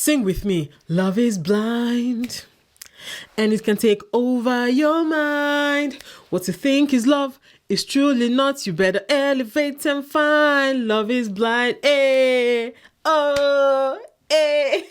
Sing with me. Love is blind, and it can take over your mind. What you think is love is truly not. You better elevate and find. Love is blind. Hey, oh, hey.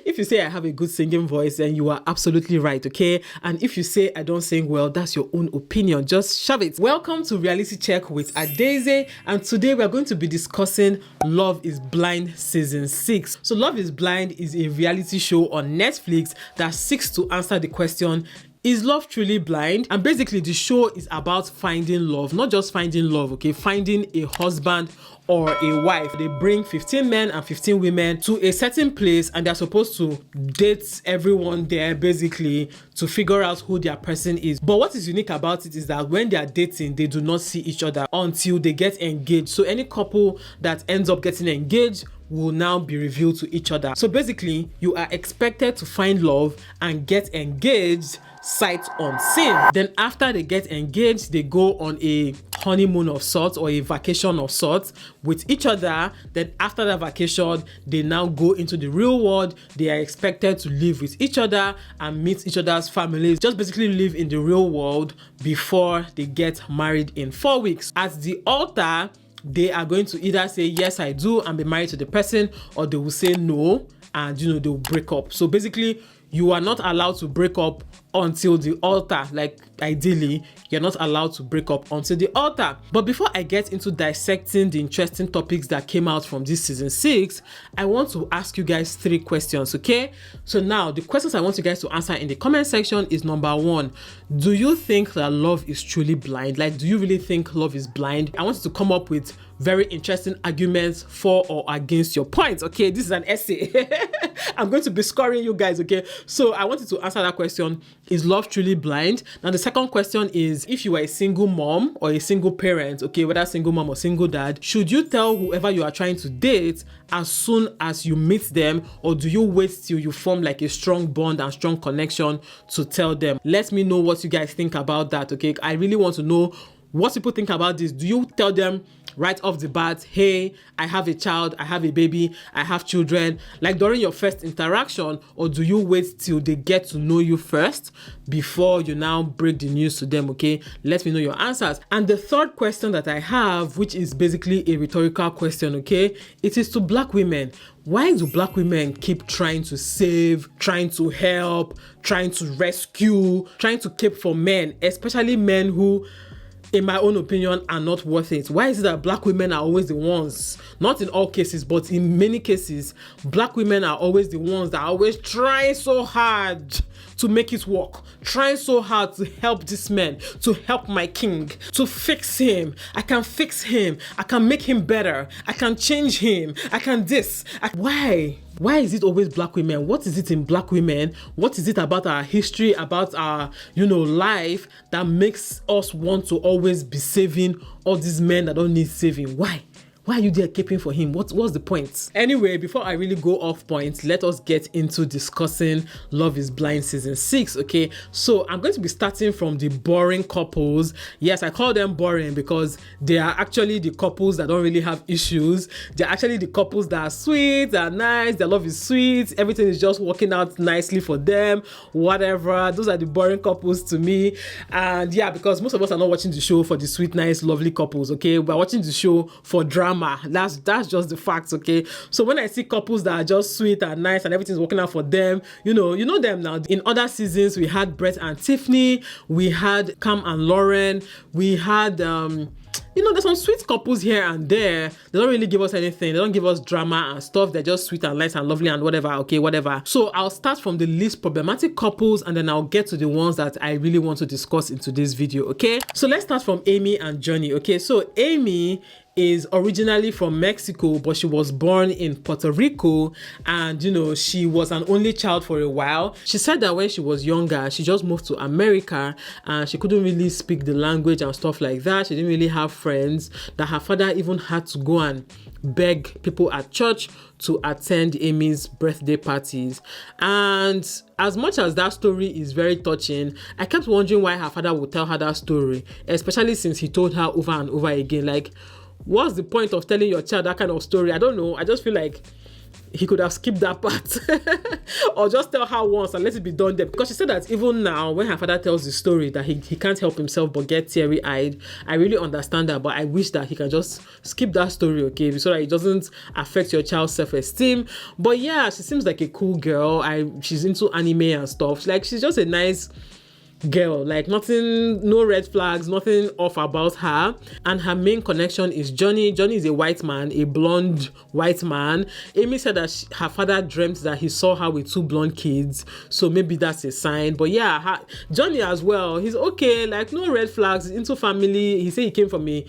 If you say I have a good singing voice, then you are absolutely right, okay? And if you say I don't sing well, that's your own opinion. Just shove it. Welcome to Reality Check with Adeze, and today we are going to be discussing Love is Blind Season 6. So Love is Blind is a reality show on Netflix that seeks to answer the question, is love truly blind? And basically the show is about finding love, not just finding love, okay? Finding a husband or a wife. They bring 15 men and 15 women to a certain place, and they're supposed to date everyone there basically to figure out who their person is. But what is unique about it is that when they are dating, they do not see each other until they get engaged. So any couple that ends up getting engaged will now be revealed to each other. So basically, you are expected to find love and get engaged sight unseen. Then after they get engaged, they go on a honeymoon of sorts or a vacation of sorts with each other. Then after that vacation, they now go into the real world. They are expected to live with each other and meet each other's families. Just basically live in the real world before they get married in 4 weeks. At the altar, they are going to either say yes I do and be married to the person, or they will say no and they'll break up. So basically, you are not allowed to break up until the altar. Like ideally, you're not allowed to break up until the altar. But before I get into dissecting the interesting topics that came out from this season 6, I want to ask you guys 3 questions, okay? So now the questions I want you guys to answer in the comment section is: number 1, do you think that love is truly blind? Like, do you really think love is blind? I want you to come up with very interesting arguments for or against your points, okay? This is an essay. I'm going to be scoring you guys, okay? So I want you to answer that question. Is love truly blind? Now the second question is, if you are a single mom or a single parent, okay, whether single mom or single dad, should you tell whoever you are trying to date as soon as you meet them, or do you wait till you form like a strong bond and strong connection to tell them? Let me know what you guys think about that, okay? I really want to know what people think about this. Do you tell them right off the bat, hey, I have a child, I have a baby, I have children, like during your first interaction, or do you wait till they get to know you first before you now break the news to them, okay? Let me know your answers. And the third question that I have, which is basically a rhetorical question, okay? It is to black women. Why do black women keep trying to save, trying to help, trying to rescue, trying to keep for men, especially men who, in my own opinion, are not worth it? Why is it that black women are always the ones, not in all cases, but in many cases, black women are always the ones that are always trying so hard to make it work, trying so hard to help this man, to help my king, to fix him. I can fix him. I can make him better. I can change him. I can this. Why? Why is it always black women? What is it in black women? What is it about our history, about our, life that makes us want to always be saving all these men that don't need saving? Why? Why are you there keeping for him? What's the point? Anyway, before I really go off point, let us get into discussing Love is Blind Season 6, okay? So I'm going to be starting from the boring couples. Yes, I call them boring because they are actually the couples that don't really have issues. They're actually the couples that are sweet, that are nice, their love is sweet, everything is just working out nicely for them, whatever. Those are the boring couples to me. And yeah, because most of us are not watching the show for the sweet, nice, lovely couples, okay? We're watching the show for drama. That's just the facts, okay? So when I see couples that are just sweet and nice and everything's working out for them, you know them now. In other seasons, we had Brett and Tiffany, we had Cam and Lauren, we had there's some sweet couples here and there. They don't really give us anything. They don't give us drama and stuff. They're just sweet and nice and lovely and whatever, okay, whatever. So I'll start from the least problematic couples, and then I'll get to the ones that I really want to discuss in today's video, okay? So let's start from Amy and Johnny, okay? So Amy is originally from Mexico, but she was born in Puerto Rico, and she was an only child for a while. She said that when she was younger, she just moved to America and she couldn't really speak the language and stuff like that. She didn't really have friends, that her father even had to go and beg people at church to attend Amy's birthday parties. And as much as that story is very touching, I kept wondering why her father would tell her that story, especially since he told her over and over again, like, what's the point of telling your child that kind of story? I don't know. I just feel like he could have skipped that part or just tell her once and let it be done there, because she said that even now when her father tells the story that he can't help himself but get teary-eyed. I really understand that, but I wish that he can just skip that story, okay, so that it doesn't affect your child's self-esteem. But yeah, she seems like a cool girl. She's into anime and stuff. Like, she's just a nice girl, like nothing, no red flags, nothing off about her. And her main connection is Johnny. Johnny is a white man, a blonde white man. Amy said that her father dreamt that he saw her with 2 blonde kids, so maybe that's a sign. But yeah, Johnny as well, he's okay, like no red flags, into family. He said he came from a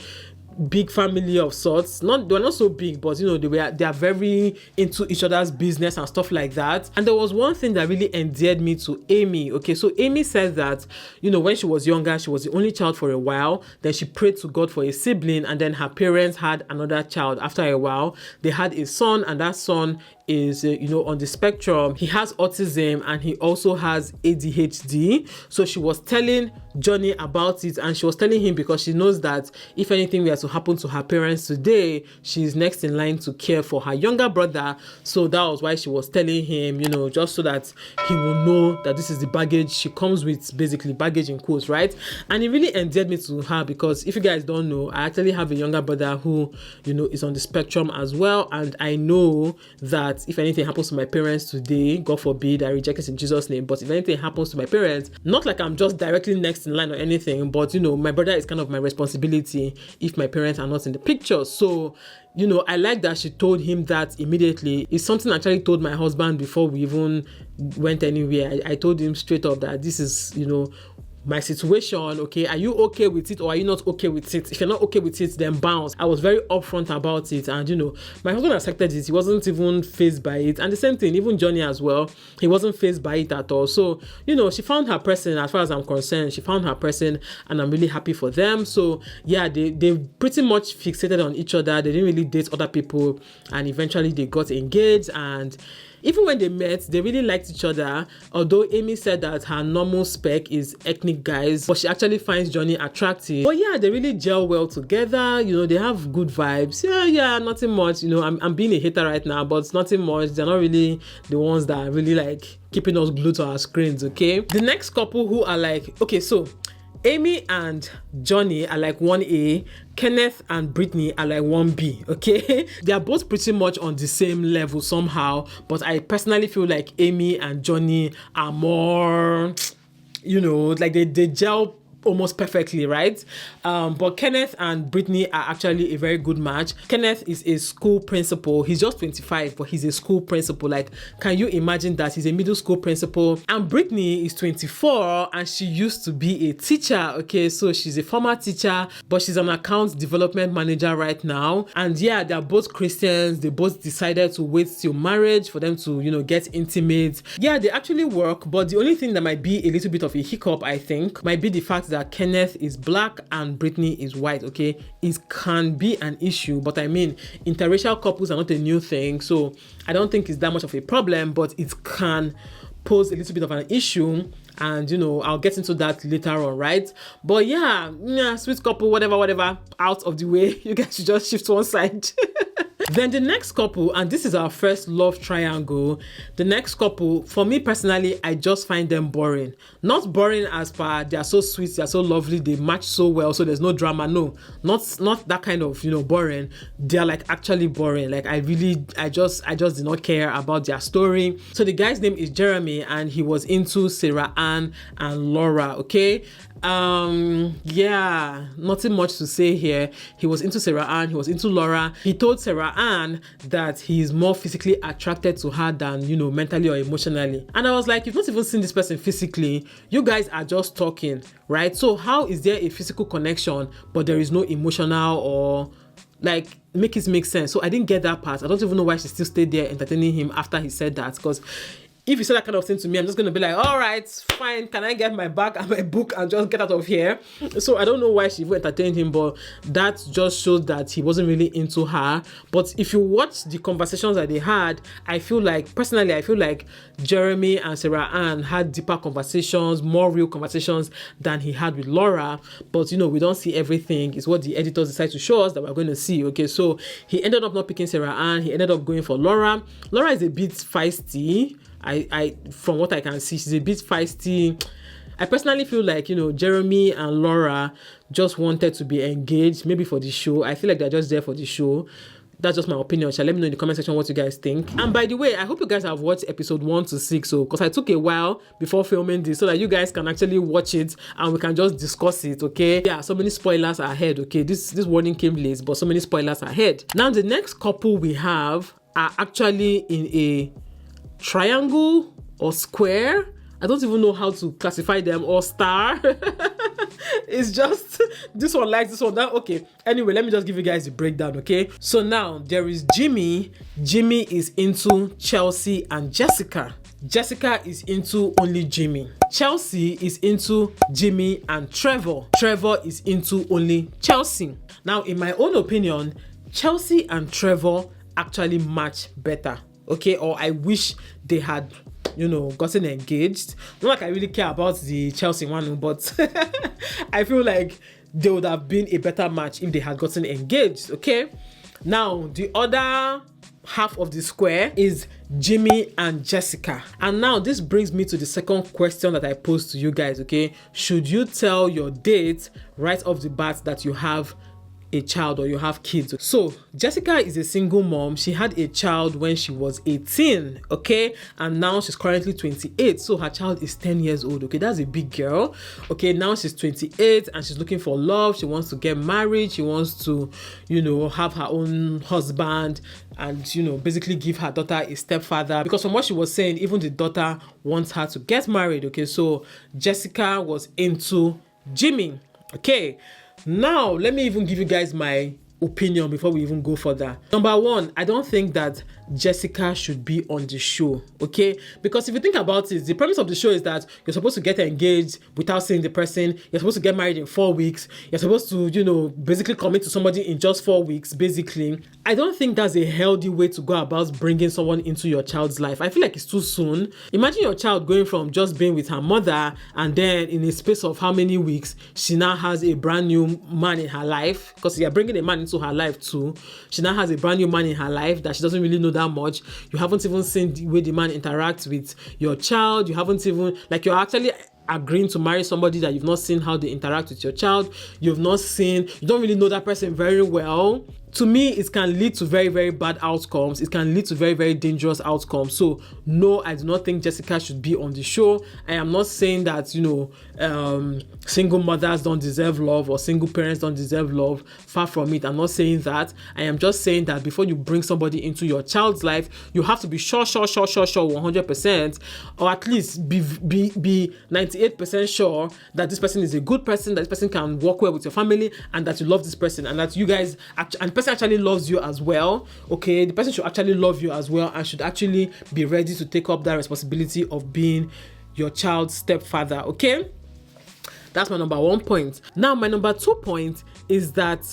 big family of sorts. They were not so big, but you know, they are very into each other's business and stuff like that. And there was one thing that really endeared me to Amy. Okay, so Amy said that, you know, when she was younger, she was the only child for a while. Then she prayed to God for a sibling, and then her parents had another child. After a while, they had a son, and that son is you know, on the spectrum. He has autism and he also has ADHD. So she was telling Johnny about it, and she was telling him because she knows that if anything were to happen to her parents today, she's next in line to care for her younger brother. So that was why she was telling him, you know, just so that he will know that this is the baggage she comes with, basically baggage in quotes, right? And it really endeared me to her, because if you guys don't know, I actually have a younger brother who, you know, is on the spectrum as well. And I know that if anything happens to my parents today, God forbid, I reject it in Jesus' name, but if anything happens to my parents, not like I'm just directly next in line or anything, but you know, my brother is kind of my responsibility if my parents are not in the picture. So, you know, I like that she told him that immediately. It's something I actually told my husband before we even went anywhere. I told him straight up that this is, you know, my situation, okay, are you okay with it or are you not okay with it? If you're not okay with it, then bounce. I was very upfront about it, and you know, my husband accepted it. He wasn't even fazed by it. And the same thing, even Johnny as well, he wasn't fazed by it at all. So, you know, she found her person. As far as I'm concerned, she found her person, and I'm really happy for them. So yeah, they pretty much fixated on each other. They didn't really date other people, and eventually they got engaged. And even when they met, they really liked each other, although Amy said that her normal spec is ethnic guys, but she actually finds Johnny attractive. But yeah, they really gel well together. You know, they have good vibes. Yeah, nothing much. You know, I'm being a hater right now, but it's nothing much. They're not really the ones that are really like keeping us glued to our screens, okay? The next couple who are like, okay, so Amy and Johnny are like 1A, Kenneth and Brittany are like 1B, okay? They are both pretty much on the same level somehow, but I personally feel like Amy and Johnny are more, you know, like they gel almost perfectly, right? But Kenneth and Brittany are actually a very good match. Kenneth is a school principal. He's just 25, but he's a school principal. Like, can you imagine that? He's a middle school principal. And Brittany is 24 and she used to be a teacher, okay? So she's a former teacher, but she's an account development manager right now. And yeah, they're both Christians. They both decided to wait till marriage for them to, you know, get intimate. Yeah, they actually work, but the only thing that might be a little bit of a hiccup, I think, might be the fact that Kenneth is black and Brittany is white, okay? It can be an issue, but I mean, interracial couples are not a new thing, so I don't think it's that much of a problem, but it can pose a little bit of an issue. And you know, I'll get into that later on, right? But yeah, sweet couple, whatever, out of the way. You guys should just shift to one side. Then the next couple, and this is our first love triangle. The next couple, for me personally, I just find them boring. Not boring as per they are so sweet, they are so lovely, they match so well, so there's no drama. No, not that kind of, you know, boring. They're like actually boring. Like I just did not care about their story. So the guy's name is Jeramey, and he was into Sarah Ann and Laura, okay? Yeah, nothing much to say here. He was into Sarah Ann, he was into Laura. He told Sarah Ann that he's more physically attracted to her than, you know, mentally or emotionally. And I was like, you've not even seen this person physically. You guys are just talking, right? So how is there a physical connection, but there is no emotional or like make it make sense? So I didn't get that part. I don't even know why she still stayed there entertaining him after he said that, because if you say that kind of thing to me, I'm just going to be like, all right, fine. Can I get my bag and my book and just get out of here? So I don't know why she even entertained him, but that just shows that he wasn't really into her. But if you watch the conversations that they had, I feel like Jeramey and Sarah Ann had deeper conversations, more real conversations than he had with Laura. But, we don't see everything. It's what the editors decide to show us that we're going to see. Okay, so he ended up not picking Sarah Ann. He ended up going for Laura. Laura is a bit feisty. I from what I can see, she's a bit feisty. I personally feel like, Jeramey and Laura just wanted to be engaged, maybe for the show. I feel like they're just there for the show. That's just my opinion. Shall let me know in the comment section what you guys think. And by the way, I hope you guys have watched episode 1 to 6, because I took a while before filming this so that you guys can actually watch it and we can just discuss it, okay? Yeah, so many spoilers ahead, okay? This warning came late, but so many spoilers ahead. Now, the next couple we have are actually in a triangle or square. I don't even know how to classify them, or star. It's just this one likes this one, that okay. Anyway, let me just give you guys the breakdown, okay? So now there is Jimmy. Jimmy is into Chelsea and Jessica. Jessica is into only Jimmy. Chelsea is into Jimmy and Trevor. Trevor is into only Chelsea. Now, in my own opinion, Chelsea and Trevor actually match better, okay? Or I wish they had gotten engaged. Not like I really care about the Chelsea one, but I feel like they would have been a better match if they had gotten engaged, okay? Now, the other half of the square is Jimmy and Jessica. And now this brings me to the second question that I posed to you guys, okay? Should you tell your date right off the bat that you have a child or you have kids? So Jessica is a single mom. She had a child when she was 18, okay, and now she's currently 28, so her child is 10 years old. Okay, that's a big girl. Okay, now she's 28 and she's looking for love. She wants to get married. She wants to have her own husband and basically give her daughter a stepfather, because from what she was saying, even the daughter wants her to get married. Okay, so Jessica was into Jimmy. Okay, now let me even give you guys my opinion before we even go further. Number one, I don't think that Jessica should be on the show, okay? Because if you think about it, the premise of the show is that you're supposed to get engaged without seeing the person. You're supposed to get married in 4 weeks. You're supposed to, basically commit to somebody in just 4 weeks, basically. I don't think that's a healthy way to go about bringing someone into your child's life. I feel like it's too soon. Imagine your child going from just being with her mother, and then in a space of how many weeks, she now has a brand new man in her life, because you're bringing a man into her life too. She now has a brand new man in her life that she doesn't really know that much. You haven't even seen the way the man interacts with your child. You haven't even, you're actually agreeing to marry somebody that you've not seen how they interact with your child. You don't really know that person very well. To me, it can lead to very, very bad outcomes. It can lead to very, very dangerous outcomes. So, no, I do not think Jessica should be on the show. I am not saying that, single mothers don't deserve love or single parents don't deserve love. Far from it. I'm not saying that. I am just saying that before you bring somebody into your child's life, you have to be sure, 100%, or at least be 98% sure that this person is a good person, that this person can work well with your family, and that you love this person, and that you guys actually loves you as well. Okay, the person should actually love you as well and should actually be ready to take up that responsibility of being your child's stepfather. Okay, that's my number 1 point. Now, my number 2 point is that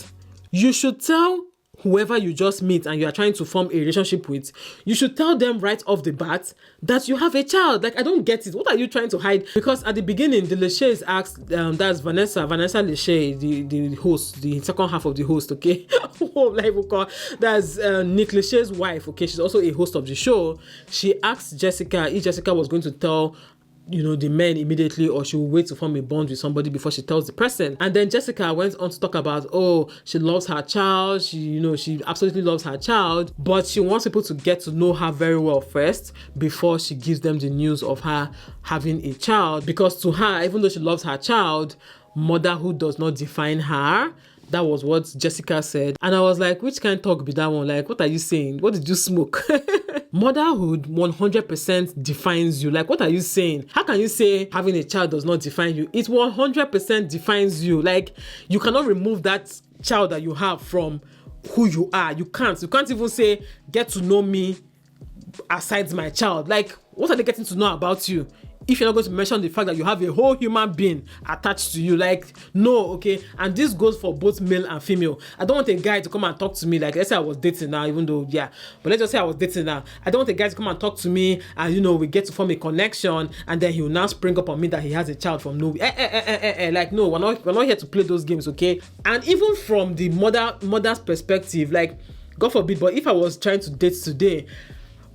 you should tell whoever you just meet and you are trying to form a relationship with, you should tell them right off the bat that you have a child. I don't get it. What are you trying to hide? Because at the beginning, the Lachey's asked, that's Vanessa Lachey, the host, the second half of the host, okay? That's Nick Lachey's wife, okay? She's also a host of the show. She asked Jessica if Jessica was going to tell the men immediately, or she will wait to form a bond with somebody before she tells the person. And then Jessica went on to talk about, she loves her child. She absolutely loves her child, but she wants people to get to know her very well first before she gives them the news of her having a child. Because to her, even though she loves her child, motherhood does not define her. That was what Jessica said. And I was like, which kind of talk be that one? What are you saying? What did you smoke? Motherhood 100% defines you. What are you saying? How can you say having a child does not define you? It 100% defines you. You cannot remove that child that you have from who you are. You can't even say, get to know me aside my child? Like, what are they getting to know about you? If you're not going to mention the fact that you have a whole human being attached to you, like, no, okay? And this goes for both male and female. I don't want a guy to come and talk to me, like, let's say I was dating now, even though, yeah, but let's just say I was dating now. I don't want a guy to come and talk to me and, you know, we get to form a connection and then he will now spring up on me that he has a child from nowhere. Like, no, we're not here to play those games, okay? And even from the mother's perspective, like, God forbid, but if I was trying to date today,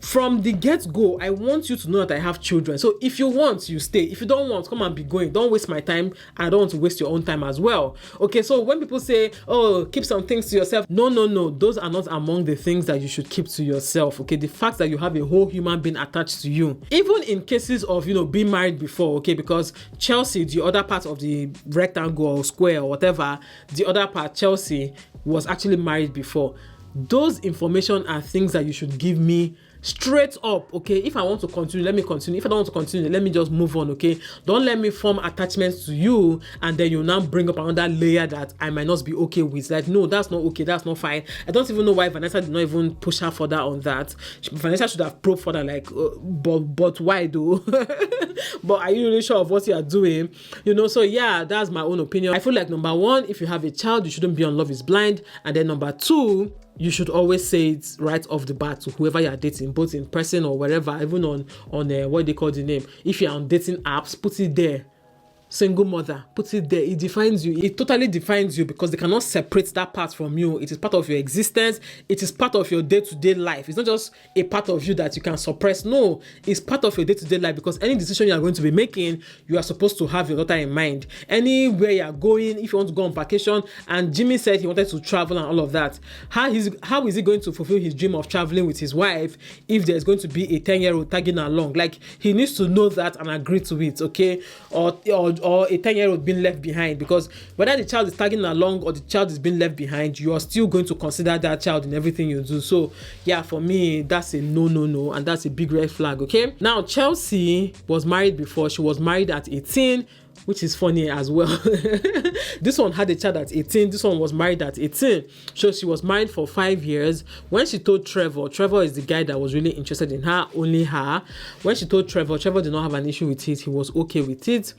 from the get-go, I want you to know that I have children. So if you want, you stay. If you don't want, come and be going. Don't waste my time, and I don't want to waste your own time as well. Okay, so when people say, oh, keep some things to yourself, no. Those are not among the things that you should keep to yourself, okay? The fact that you have a whole human being attached to you. Even in cases of, you know, being married before, okay? Because Chelsea, the other part of the rectangle or square or whatever, the other part, Chelsea, was actually married before. Those information are things that you should give me straight up, okay? If I want to continue, let me continue. If I don't want to continue, let me just move on, okay? Don't let me form attachments to you and then you now bring up another layer that I might not be okay with. Like, no, that's not okay, that's not fine. I don't even know why Vanessa did not even push her further on that. Vanessa should have probed further, like, but why though? But are you really sure of what you are doing? You know, so yeah, that's my own opinion. I feel like, number one, if you have a child, you shouldn't be on Love is Blind. And then number two, you should always say it right off the bat to whoever you are dating, both in person or wherever, even on what they call the name. If you're on dating apps, put it there. Single mother, put it there. It defines you. It totally defines you because they cannot separate that part from you. It is part of your existence. It is part of your day-to-day life. It's not just a part of you that you can suppress. No, it's part of your day-to-day life because any decision you are going to be making, you are supposed to have your daughter in mind. Anywhere you are going, if you want to go on vacation, and Jimmy said he wanted to travel and all of that, how is he going to fulfill his dream of traveling with his wife if there's going to be a 10-year-old tagging along? Like, he needs to know that and agree to it, okay? Or a 10-year-old being left behind, because whether the child is tagging along or the child is being left behind, you are still going to consider that child in everything you do. So yeah, for me, that's a no, and that's a big red flag, okay? Now, Chelsea was married before. She was married at 18, which is funny as well. This one had a child at 18. This one was married at 18. So she was married for 5 years. When she told Trevor is the guy that was really interested in her, only her. When she told Trevor did not have an issue with it. He was okay with it.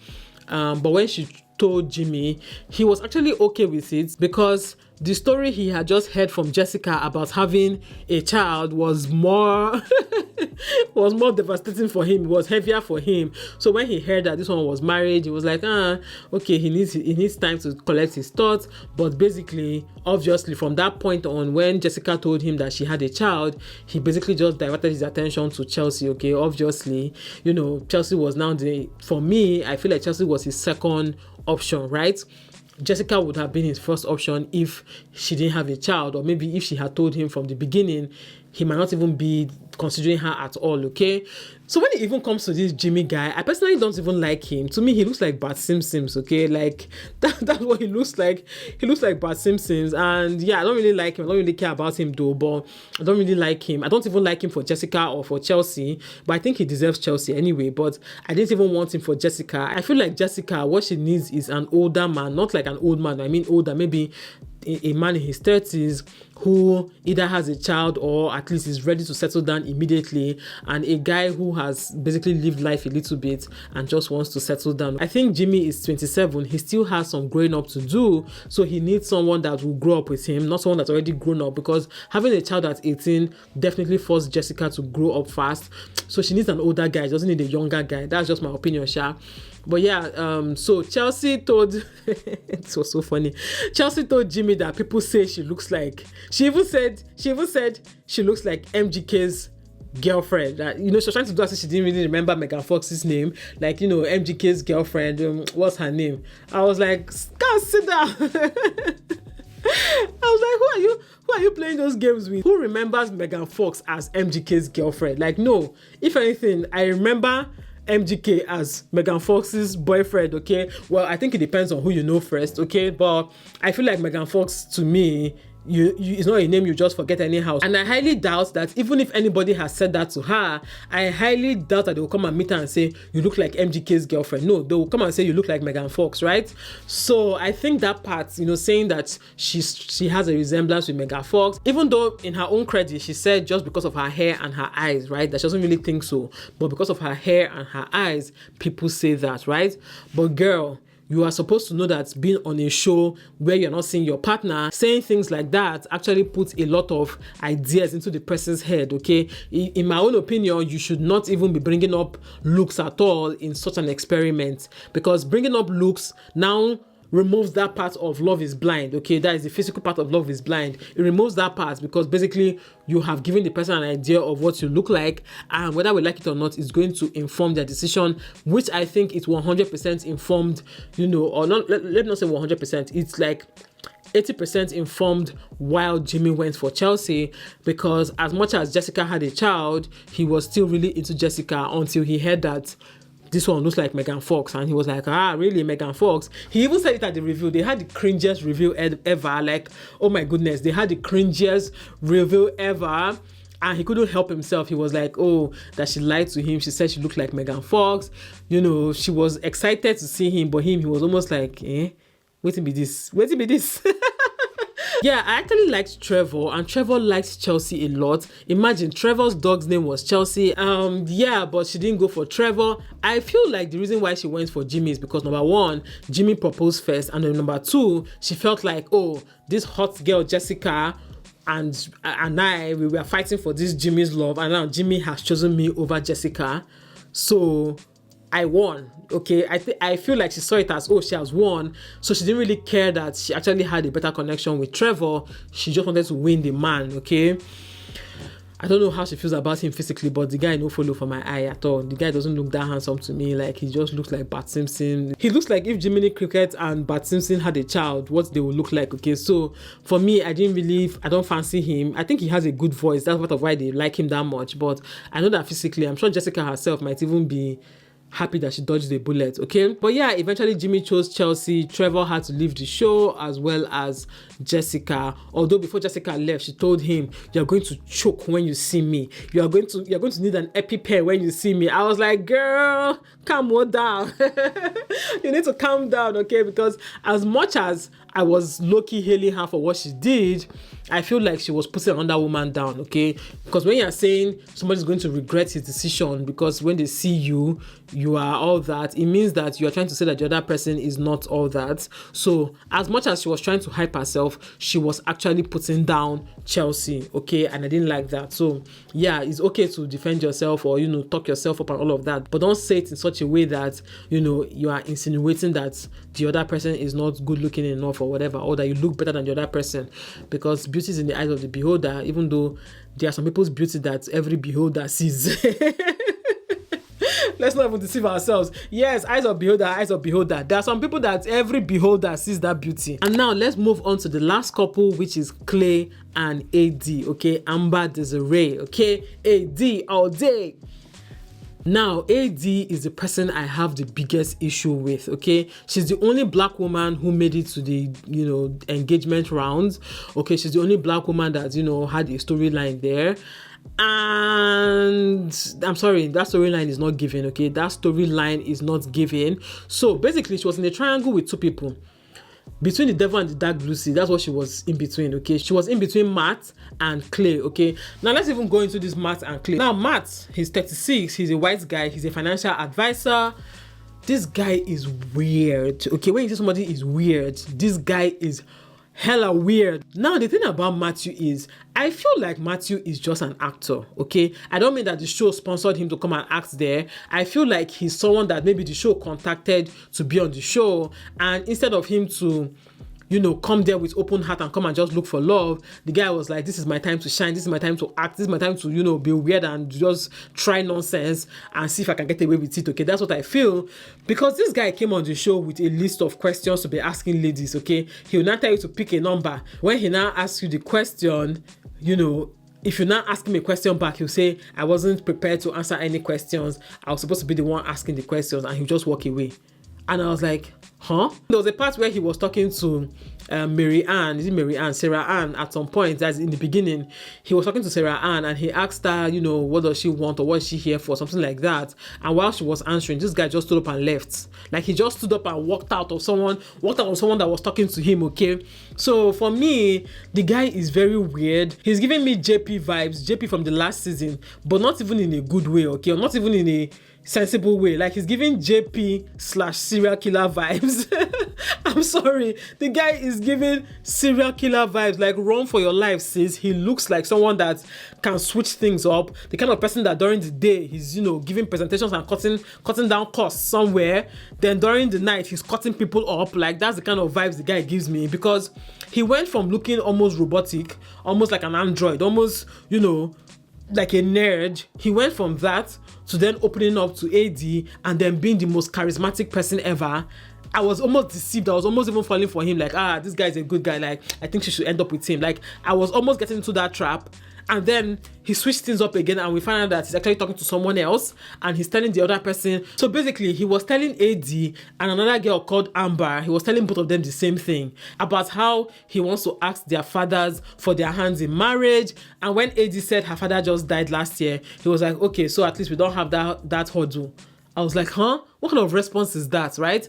But when she told Jimmy, he was actually okay with it because the story he had just heard from Jessica about having a child was more devastating for him. It was heavier for him. So when he heard that this one was married, he was like, okay, he needs time to collect his thoughts. But basically, obviously, from that point on, when Jessica told him that she had a child, he basically just diverted his attention to Chelsea. Okay, obviously, you know, Chelsea was now for me, I feel like Chelsea was his second option, right? Jessica would have been his first option if she didn't have a child, or maybe if she had told him from the beginning, he might not even be considering her at all, okay? So when it even comes to this Jimmy guy, I personally don't even like him. To me, he looks like Bart Simpsons, okay? Like, that's what he looks like. He looks like Bart Simpsons. And yeah, I don't really like him. I don't really care about him though, but I don't really like him. I don't even like him for Jessica or for Chelsea, but I think he deserves Chelsea anyway. But I didn't even want him for Jessica. I feel like Jessica, what she needs is an older man, not like an old man. I mean older, maybe a man in his 30s who either has a child or at least is ready to settle down immediately, and a guy who has basically lived life a little bit and just wants to settle down. I think Jimmy is 27. He still has some growing up to do, so he needs someone that will grow up with him, not someone that's already grown up, because having a child at 18 definitely forced Jessica to grow up fast. So she needs an older guy. She doesn't need a younger guy. That's just my opinion, Sha. But yeah, so Chelsea told it was so funny. Chelsea told Jimmy that people say she looks like, she even said she looks like MGK's girlfriend. That, you know, she was trying to do as if she didn't really remember Megan Fox's name. Like, you know, MGK's girlfriend, what's her name? I was like, God, sit down. I was like, who are you playing those games with? Who remembers Megan Fox as MGK's girlfriend? Like, no. If anything, I remember MGK as Megan Fox's boyfriend, okay? Well, I think it depends on who you know first, okay? But I feel like Megan Fox, to me, it's not a name you just forget anyhow. And I highly doubt that even if anybody has said that to her, I highly doubt that they will come and meet her and say, you look like MGK's girlfriend. No, they will come and say, you look like Megan Fox, right? So I think that part, saying that she has a resemblance with Megan Fox, even though in her own credit, she said just because of her hair and her eyes, right? That she doesn't really think so. But because of her hair and her eyes, people say that, right? But girl, you are supposed to know that being on a show where you're not seeing your partner, saying things like that actually puts a lot of ideas into the person's head, okay? In my own opinion, you should not even be bringing up looks at all in such an experiment, because bringing up looks now removes that part of Love is Blind, okay? That is the physical part of Love is Blind. It removes that part because basically you have given the person an idea of what you look like, and whether we like it or not, it's going to inform their decision, which I think is 100% informed, or not, let me not say 100%, it's like 80% informed while Jimmy went for Chelsea, because as much as Jessica had a child, he was still really into Jessica until he heard that this one looks like Megan Fox, and he was like, really, Megan Fox? He even said it at the review. They had the cringiest review ever. Like, oh my goodness, they had the cringiest review ever. And he couldn't help himself. He was like, oh, that she lied to him. She said she looked like Megan Fox. She was excited to see him, but he was almost like, waiting be this. Yeah, I actually liked Trevor, and Trevor liked Chelsea a lot. Imagine, Trevor's dog's name was Chelsea. Yeah, but she didn't go for Trevor. I feel like the reason why she went for Jimmy is because, number one, Jimmy proposed first, and then number two, she felt like, oh, this hot girl Jessica and we were fighting for this Jimmy's love, and now Jimmy has chosen me over Jessica, so I won. Okay, I feel like she saw it as, oh, she has won, so she didn't really care that she actually had a better connection with Trevor. She just wanted to win the man. Okay, I don't know how she feels about him physically, but the guy no follow for my eye at all. The guy doesn't look that handsome to me. Like, he just looks like Bart Simpson. He looks like if Jiminy Cricket and Bart Simpson had a child, what they would look like. Okay, so for me, I don't fancy him. I think he has a good voice. That's part of why they like him that much. But I know that physically, I'm sure Jessica herself might even be happy that she dodged the bullet, okay? But yeah, eventually Jimmy chose Chelsea. Trevor had to leave the show, as well as Jessica. Although before Jessica left, she told him, you're going to choke when you see me. You're going to need an EpiPen when you see me. I was like, girl, calm down. You need to calm down, okay? Because as much as I was low-key hailing her for what she did, I feel like she was putting another woman down, okay? Because when you're saying somebody's going to regret his decision because when they see you, you are all that, it means that you are trying to say that the other person is not all that. So as much as she was trying to hype herself, she was actually putting down Chelsea, okay? And I didn't like that. So yeah, it's okay to defend yourself or, talk yourself up and all of that, but don't say it in such a way that, you are insinuating that the other person is not good looking enough or whatever, or that you look better than the other person, because beauty is in the eyes of the beholder, even though there are some people's beauty that every beholder sees. Let's not even deceive ourselves. Yes, eyes of beholder. There are some people that every beholder sees that beauty. And now let's move on to the last couple, which is Clay and AD, okay? Amber Desiree, okay? AD all day. Now, AD is the person I have the biggest issue with, okay? She's the only black woman who made it to the, engagement rounds, okay? She's the only black woman that, had a storyline there. And I'm sorry, that storyline is not given, okay? That storyline is not given. So basically, she was in a triangle with two people. Between the devil and the dark blue sea, that's what she was in between, okay? She was in between Matt and Clay, okay? Now, let's even go into this Matt and Clay. Now, Matt, he's 36, he's a white guy, he's a financial advisor. This guy is weird, okay? When you say somebody is weird, this guy is hella weird. Now, the thing about Matthew is, I feel like Matthew is just an actor, okay? I don't mean that the show sponsored him to come and act there. I feel like he's someone that maybe the show contacted to be on the show, and instead of him to, come there with open heart and come and just look for love, the guy was like, this is my time to shine, this is my time to act, this is my time to, be weird and just try nonsense and see if I can get away with it, okay? That's what I feel, because this guy came on the show with a list of questions to be asking ladies, okay? He will not tell you to pick a number. When he now asks you the question, if you now ask him a question back, he'll say, I wasn't prepared to answer any questions. I was supposed to be the one asking the questions, and he'll just walk away. And I was like, huh? There was a part where he was talking to Mary Ann, is it Mary Ann? Sarah Ann, at some point, that's in the beginning, he was talking to Sarah Ann and he asked her, you know, what does she want or what is she here for, something like that. And while she was answering, this guy just stood up and left. Like, he just stood up and walked out of someone that was talking to him, okay? So for me, the guy is very weird. He's giving me JP vibes, JP from the last season, but not even in a good way, okay? Or not even in a sensible way. Like, he's giving JP/serial killer vibes. I'm sorry, the guy is giving serial killer vibes. Like, run for your life, sis. He looks like someone that can switch things up, the kind of person that during the day he's, you know, giving presentations and cutting down costs somewhere, then during the night he's cutting people up. Like, that's the kind of vibes the guy gives me, because he went from looking almost robotic, almost like an android, almost, you know, like a nerd. He went from that to then opening up to AD and then being the most charismatic person ever. I was almost deceived. I was almost even falling for him. Like, this guy's a good guy. Like, I think she should end up with him. Like, I was almost getting into that trap. And then he switched things up again and we found out that he's actually talking to someone else and he's telling the other person. So basically, he was telling AD and another girl called Amber, he was telling both of them the same thing about how he wants to ask their fathers for their hands in marriage. And when AD said her father just died last year, he was like, okay, so at least we don't have that hurdle. I was like, huh? What kind of response is that, right?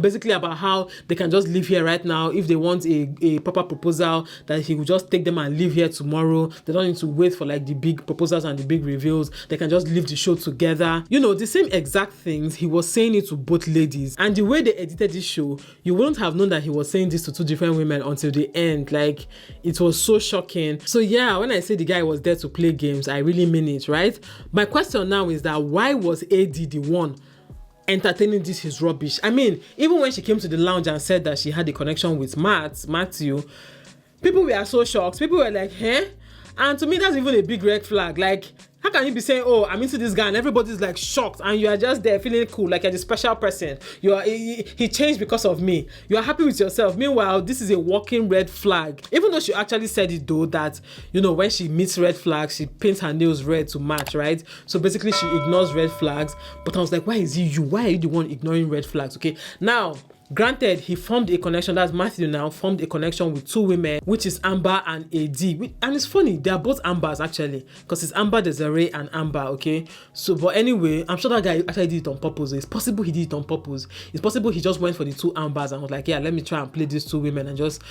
Basically about how they can just live here right now. If they want a proper proposal, that he will just take them and live here tomorrow. They don't need to wait for like the big proposals and the big reveals. They can just leave the show together. You know, the same exact things. He was saying it to both ladies. And the way they edited this show, you wouldn't have known that he was saying this to two different women until the end. Like, it was so shocking. So yeah, when I say the guy was there to play games, I really mean it, right? My question now is that why was AD the one entertaining this his rubbish? I mean, even when she came to the lounge and said that she had a connection with Matthew, people were so shocked. People were like, "Huh?" And to me, that's even a big red flag. Like, how can you be saying, "Oh, I'm into this guy," and everybody's like shocked, and you are just there feeling cool, like you're the special person. He changed because of me. You are happy with yourself. Meanwhile, this is a walking red flag. Even though she actually said it though, that, you know, when she meets red flags, she paints her nails red to match, right? So basically, she ignores red flags. But I was like, why is it you? Why are you the one ignoring red flags? Okay, now, granted, he formed a connection, that's Matthew now, formed a connection with two women, which is Amber and AD. And it's funny, they are both Ambers actually, because it's Amber, Desiree, and Amber, okay? So, but anyway, I'm sure that guy actually did it on purpose. It's possible he did it on purpose. It's possible he just went for the two Ambers and was like, yeah, let me try and play these two women and just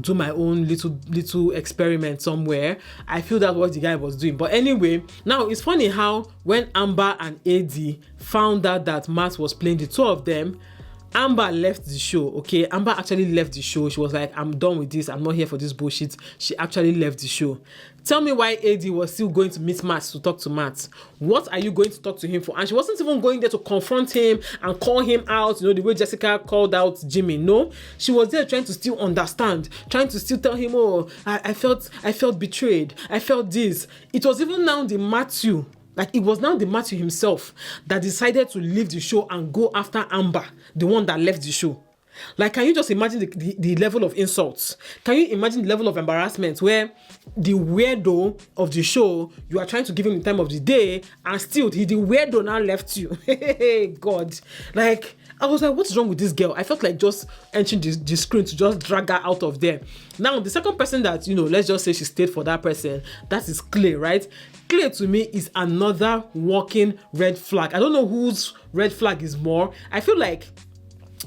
do my own little experiment somewhere. I feel that's what the guy was doing. But anyway, now it's funny how when Amber and AD found out that Matt was playing the two of them, Amber left the show, okay? Amber actually left the show. She was like, I'm done with this. I'm not here for this bullshit. She actually left the show. Tell me why AD was still going to meet Matt to talk to Matt. What are you going to talk to him for? And she wasn't even going there to confront him and call him out, you know, the way Jessica called out Jimmy. No, she was there trying to still understand, trying to still tell him, oh, I felt betrayed. I felt this. It was even now the Matthew. Like, it was now the Matthew himself that decided to leave the show and go after Amber, the one that left the show. Like, can you just imagine the level of insults? Can you imagine the level of embarrassment where the weirdo of the show, you are trying to give him the time of the day, and still, the weirdo now left you. God. Like, I was like, what's wrong with this girl? I felt like just entering the screen to just drag her out of there. Now, the second person that, you know, let's just say she stayed for that person, that is Clay, right? Clay to me is another walking red flag. I don't know whose red flag is more. I feel like,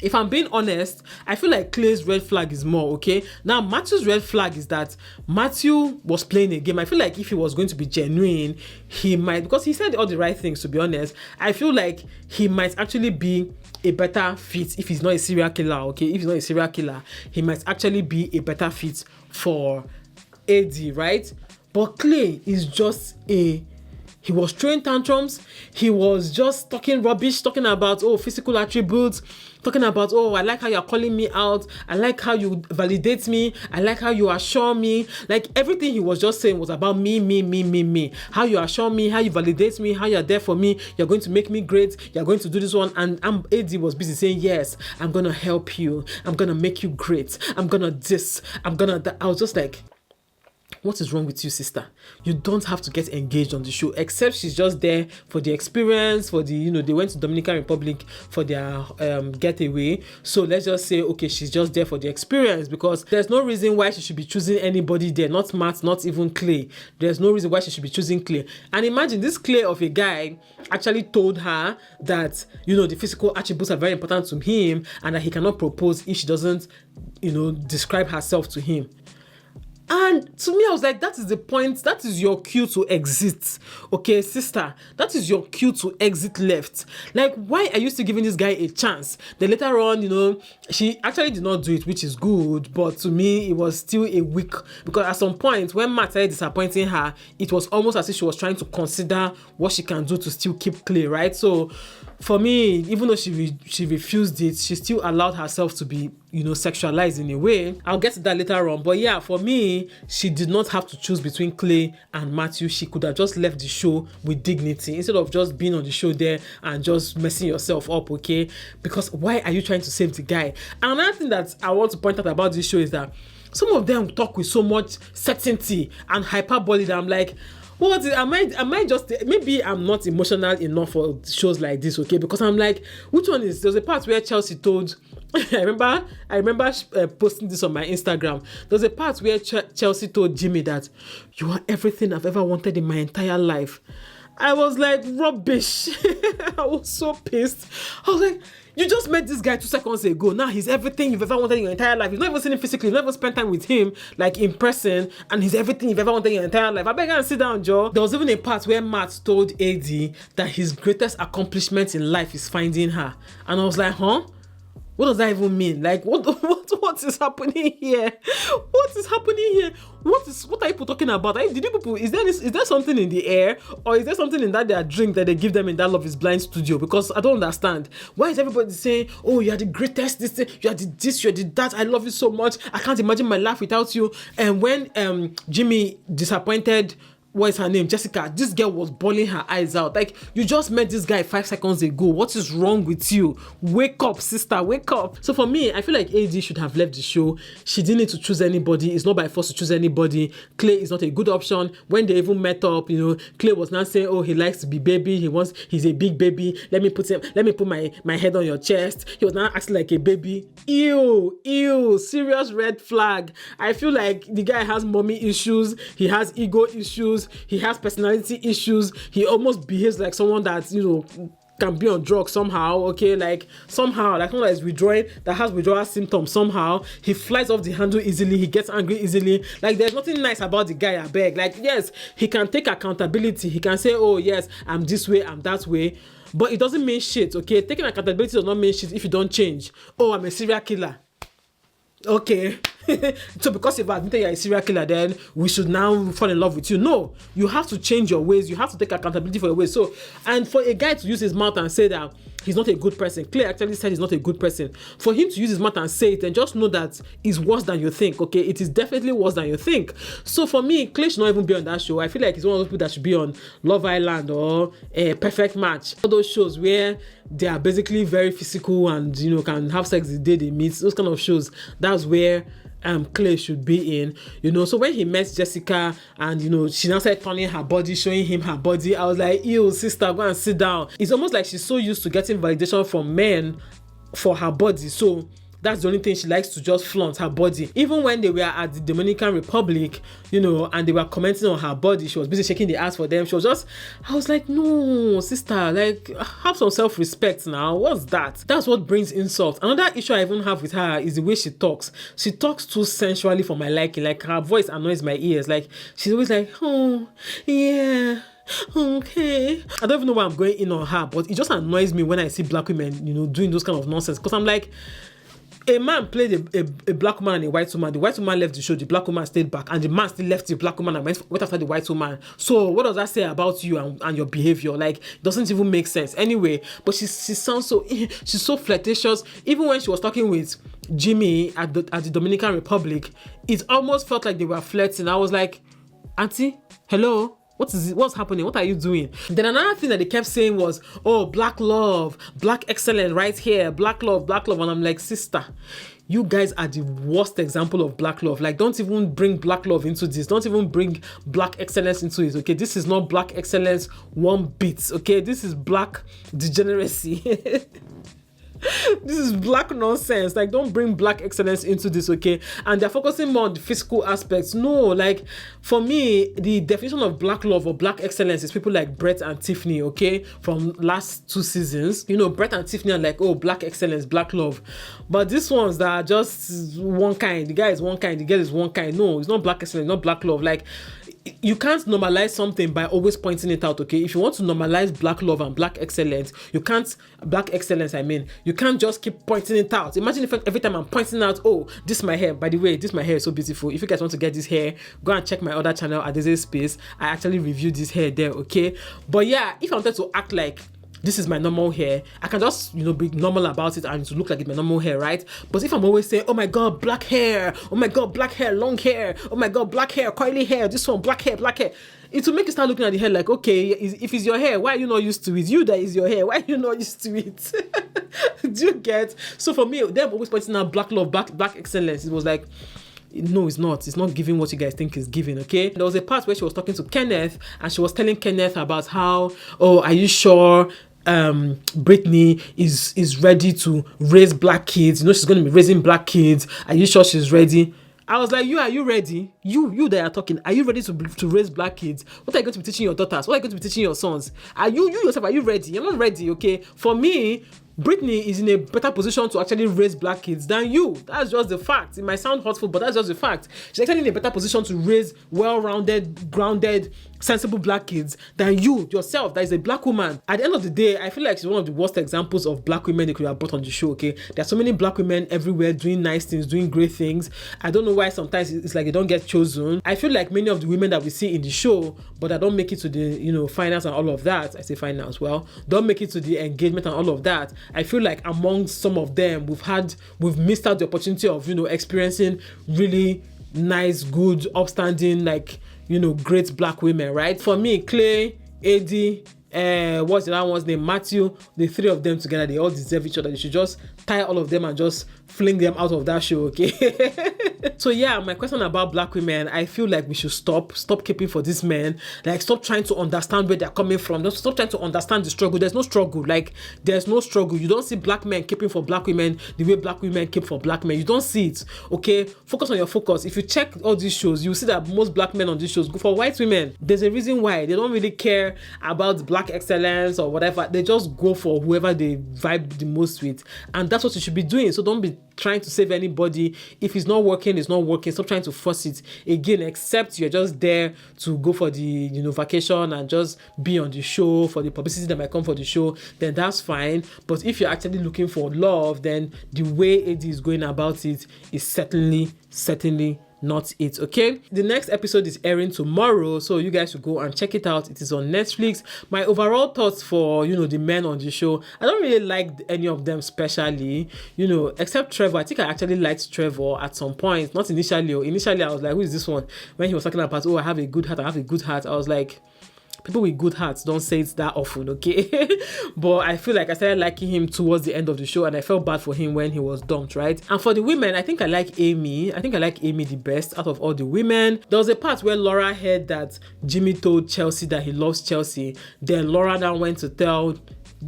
if I'm being honest, I feel like Clay's red flag is more, okay? Now, Matthew's red flag is that Matthew was playing a game. I feel like if he was going to be genuine, he might, because he said all the right things, to be honest, I feel like he might actually be a better fit if he's not a serial killer, okay? If he's not a serial killer, he might actually be a better fit for AD, right? But Clay is just he was throwing tantrums. He was just talking rubbish, talking about, oh, physical attributes, talking about, oh, I like how you're calling me out. I like how you validate me. I like how you assure me. Like, everything he was just saying was about me. How you assure me, how you validate me, how you're there for me. You're going to make me great. You're going to do this one. And AD was busy saying, yes, I'm going to help you. I'm going to make you great. I'm going to this. I'm going to that. I was just like, What is wrong with you, sister? You don't have to get engaged on the show, except she's just there for the experience, for the, you know, they went to Dominican Republic for their getaway. So let's just say, okay, she's just there for the experience, because there's no reason why she should be choosing anybody there, not Matt, not even Clay. There's no reason why she should be choosing Clay. And imagine this Clay of a guy actually told her that, you know, the physical attributes are very important to him and that he cannot propose if she doesn't, you know, describe herself to him. And to me, I was like, that is the point. That is your cue to exit. Okay, sister, that is your cue to exit left. Like, why are you still giving this guy a chance? Then later on, you know, she actually did not do it, which is good. But to me, it was still a weak, because at some point, when Matt started disappointing her, it was almost as if she was trying to consider what she can do to still keep Clay, right? So for me, even though she refused it, she still allowed herself to be, you know, sexualized in a way. I'll get to that later on. But yeah, for me, she did not have to choose between Clay and Matthew. She could have just left the show with dignity instead of just being on the show there and just messing yourself up, okay? Because why are you trying to save the guy? And another thing that I want to point out about this show is that some of them talk with so much certainty and hyperbole that I'm like, what am I just, maybe I'm not emotional enough for shows like this, okay? Because I'm like, which one is, there's a part where Chelsea told, I remember posting this on my Instagram. There's a part where Chelsea told Jimmy that you are everything I've ever wanted in my entire life. I was like, rubbish. I was so pissed. I was like, you just met this guy 2 seconds ago. Now he's everything you've ever wanted in your entire life. You've not even seen him physically. You've never spent time with him, like in person, and he's everything you've ever wanted in your entire life. I beg you and sit down, Joe. There was even a part where Matt told AD that his greatest accomplishment in life is finding her. And I was like, huh? What does that even mean? Like, what is happening here? What is happening here? What are people talking about? Is there something in the air, or is there something in that their drink that they give them in that Love Is Blind studio? Because I don't understand. Why is everybody saying, oh, you are the greatest, you are the this, you are the that, I love you so much, I can't imagine my life without you? And when Jimmy disappointed, what is her name, Jessica, this girl was bawling her eyes out. Like, you just met this guy 5 seconds ago. What is wrong with you? Wake up, sister, wake up. So for me, I feel like AD should have left the show. She didn't need to choose anybody. It's not by force to choose anybody. Clay is not a good option. When they even met up, you know, Clay was not saying, oh, he likes to be baby, he's a big baby, let me put my head on your chest. He was not acting like a baby. Ew, serious red flag. I feel like the guy has mommy issues, he has ego issues, he has personality issues, he almost behaves like someone that, you know, can be on drugs somehow, okay? Like someone that is withdrawing, that has withdrawal symptoms somehow. He flies off the handle easily, he gets angry easily. Like, there's nothing nice about the guy, I beg. Like, yes, he can take accountability. He can say, oh yes, I'm this way, I'm that way. But it doesn't mean shit, okay? Taking accountability does not mean shit if you don't change. Oh, I'm a serial killer. Okay. So because you've admitted you're a serial killer, then we should now fall in love with you. No, you have to change your ways. You have to take accountability for your ways. So, and for a guy to use his mouth and say that he's not a good person, Clay actually said he's not a good person. For him to use his mouth and say it, then just know that it's worse than you think, okay? It is definitely worse than you think. So for me, Clay should not even be on that show. I feel like he's one of those people that should be on Love Island or a Perfect Match. All those shows where they are basically very physical and, you know, can have sex the day they meet. Those kind of shows, that's where Clay should be in, you know. So when he met Jessica and, you know, she now started turning her body, showing him her body, I was like, ew, sister, go and sit down. It's almost like she's so used to getting validation from men for her body, so that's the only thing she likes, to just flaunt her body. Even when they were at the Dominican Republic, you know, and they were commenting on her body, she was busy shaking the ass for them. She was just, I was like, no, sister, like, have some self-respect now. What's that? That's what brings insult. Another issue I even have with her is the way she talks. She talks too sensually for my liking. Like, her voice annoys my ears. Like, she's always like, oh, yeah, okay. I don't even know why I'm going in on her, but it just annoys me when I see black women, you know, doing those kind of nonsense. Because I'm like, a man played a black woman and a white woman. The white woman left the show, the black woman stayed back, and the man still left the black woman and went after the white woman. So what does that say about you and your behavior? Like, it doesn't even make sense. Anyway, but she sounds so, she's so flirtatious. Even when she was talking with Jimmy at the Dominican Republic, it almost felt like they were flirting. I was like, auntie, hello? What's happening? What are you doing? Then another thing that they kept saying was, oh, black love, black excellence right here, black love. And I'm like, sister, you guys are the worst example of black love. Like, don't even bring black love into this. Don't even bring black excellence into it, okay? This is not black excellence one bit, okay? This is black degeneracy. This is black nonsense. Like, don't bring black excellence into this, okay? And they're focusing more on the physical aspects. No, like, for me, the definition of black love or black excellence is people like Brett and Tiffany, okay? From last 2 seasons. You know, Brett and Tiffany are like, oh, black excellence, black love. But these ones that are just one kind. The guy is one kind, the girl is one kind. No, it's not black excellence, not black love. Like, you can't normalize something by always pointing it out, okay? If you want to normalize black love and black excellence, you can't just keep pointing it out. Imagine if every time I'm pointing out, oh, this is my hair. By the way, this my hair is so beautiful. If you guys want to get this hair, go and check my other channel at Desiree's Space. I actually reviewed this hair there, okay? But yeah, if I wanted to act like this is my normal hair, I can just, you know, be normal about it and to look like it's my normal hair, right? But if I'm always saying, oh my god, black hair, oh my god, black hair, long hair, oh my god, black hair, curly hair, this one, black hair, it will make you start looking at the hair like, okay, if it's your hair, why are you not used to it? You that is your hair, why are you not used to it? Do you get? So for me, them always pointing out black love, black excellence. It was like, no, it's not. It's not giving what you guys think is giving, okay? There was a part where she was talking to Kenneth and she was telling Kenneth about how, oh, are you sure Brittany is ready to raise black kids? You know, she's going to be raising black kids. Are you sure she's ready? I was like, are you ready? You that are talking, are you ready to raise black kids? What are you going to be teaching your daughters? What are you going to be teaching your sons? Are you yourself, are you ready? You're not ready, okay? For me, Brittany is in a better position to actually raise black kids than you. That's just the fact. It might sound hurtful, but that's just the fact. She's actually in a better position to raise well-rounded, grounded, sensible black kids than you yourself. That is a black woman. At the end of the day, I feel like she's one of the worst examples of black women they could have brought on the show, okay? There are so many black women everywhere doing nice things, doing great things. I don't know why sometimes it's like they don't get chosen. I feel like many of the women that we see in the show, but that don't make it to the, you know, finals and all of that. I say finals, well, don't make it to the engagement and all of that. I feel like among some of them, we've missed out the opportunity of, you know, experiencing really nice, good, upstanding, like, you know, great black women, right? For me, Clay, Eddie, what's the other one's name? Matthew, the 3 of them together, they all deserve each other. You should just tie all of them and just fling them out of that show, okay? So yeah, my question about black women, I feel like we should stop keeping for these men. Like, stop trying to understand where they're coming from. Just stop trying to understand the struggle. There's no struggle. Like, there's no struggle. You don't see black men keeping for black women the way black women keep for black men. You don't see it, okay? Focus on your focus. If you check all these shows, you see that most black men on these shows go for white women. There's a reason why. They don't really care about black excellence or whatever. They just go for whoever they vibe the most with. And that's what you should be doing. So don't be trying to save anybody. If it's not working, it's not working. Stop trying to force it. Again, except you're just there to go for the, you know, vacation and just be on the show for the publicity that might come for the show, then that's fine. But if you're actually looking for love, then the way AD is going about it is certainly not it, okay? The next episode is airing tomorrow, so you guys should go and check it out. It is on Netflix. My overall thoughts for, you know, the men on the show, I don't really like any of them specially, you know, except Trevor. I think I actually liked Trevor at some point, not initially. Initially, I was like, who is this one? When he was talking about, oh, I have a good heart, I was like, people with good hearts don't say it that often, okay? But I feel like I started liking him towards the end of the show, and I felt bad for him when he was dumped, right? And for the women, I think I like Amy. I think I like Amy the best out of all the women. There was a part where Laura heard that Jimmy told Chelsea that he loves Chelsea. Then Laura now went to tell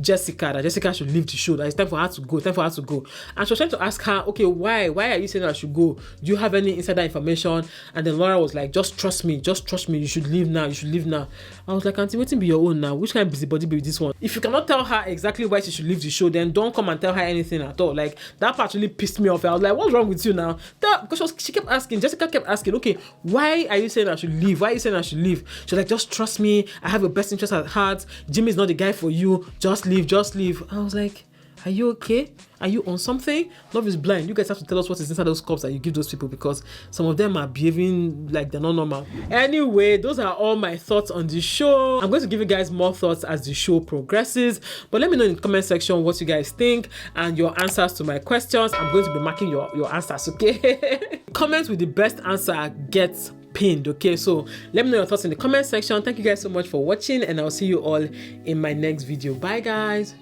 Jessica that Jessica should leave the show, that it's time for her to go. And she was trying to ask her, okay, why are you saying I should go? Do you have any insider information? And then Laura was like, just trust me, you should leave now. I was like, auntie, waiting be your own now. Which kind of busybody be this one? If you cannot tell her exactly why she should leave the show, then don't come and tell her anything at all. Like, that part really pissed me off. I was like, what's wrong with you now? Because Jessica kept asking, okay, why are you saying I should leave? She was like, just trust me, I have your best interest at heart. Jimmy's not the guy for you. Just leave. I was like, are you okay? Are you on something? Love is blind. You guys have to tell us what is inside those cups that you give those people, because some of them are behaving like they're not normal. Anyway, those are all my thoughts on the show. I'm going to give you guys more thoughts as the show progresses, but let me know in the comment section what you guys think and your answers to my questions. I'm going to be marking your answers, okay? Comment with the best answer gets pinned, okay? So let me know your thoughts in the comment section. Thank you guys so much for watching, and I'll see you all in my next video. Bye guys.